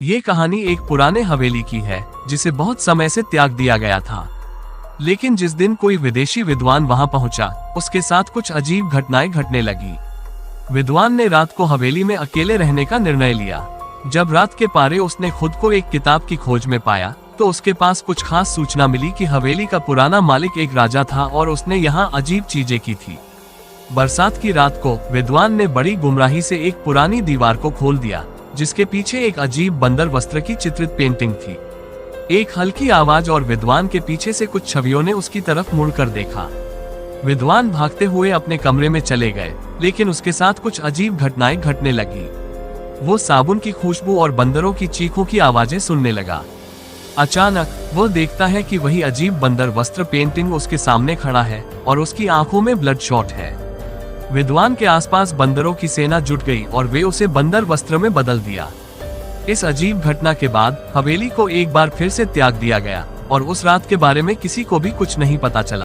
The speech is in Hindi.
ये कहानी एक पुराने हवेली की है जिसे बहुत समय से त्याग दिया गया था। लेकिन जिस दिन कोई विदेशी विद्वान वहां पहुंचा, उसके साथ कुछ अजीब घटनाएं घटने लगी। विद्वान ने रात को हवेली में अकेले रहने का निर्णय लिया। जब रात के पारे उसने खुद को एक किताब की खोज में पाया, तो उसके पास कुछ खास सूचना मिली कि हवेली का पुराना मालिक एक राजा था और उसने यहाँ अजीब चीजें की थी। बरसात की रात को विद्वान ने बड़ी गुमराही से एक पुरानी दीवार को खोल दिया, जिसके पीछे एक अजीब बंदर वस्त्र की चित्रित पेंटिंग थी। एक हल्की आवाज और विद्वान के पीछे से कुछ छवियों ने उसकी तरफ मुड़कर देखा। विद्वान भागते हुए अपने कमरे में चले गए, लेकिन उसके साथ कुछ अजीब घटनाएं घटने लगी। वो साबुन की खुशबू और बंदरों की चीखों की आवाजें सुनने लगा। अचानक वो देखता है कि वही अजीब बंदर वस्त्र पेंटिंग उसके सामने खड़ा है और उसकी आंखों में ब्लड शॉट है। विद्वान के आसपास बंदरों की सेना जुट गई और वे उसे बंदर वस्त्र में बदल दिया। इस अजीब घटना के बाद हवेली को एक बार फिर से त्याग दिया गया और उस रात के बारे में किसी को भी कुछ नहीं पता चला।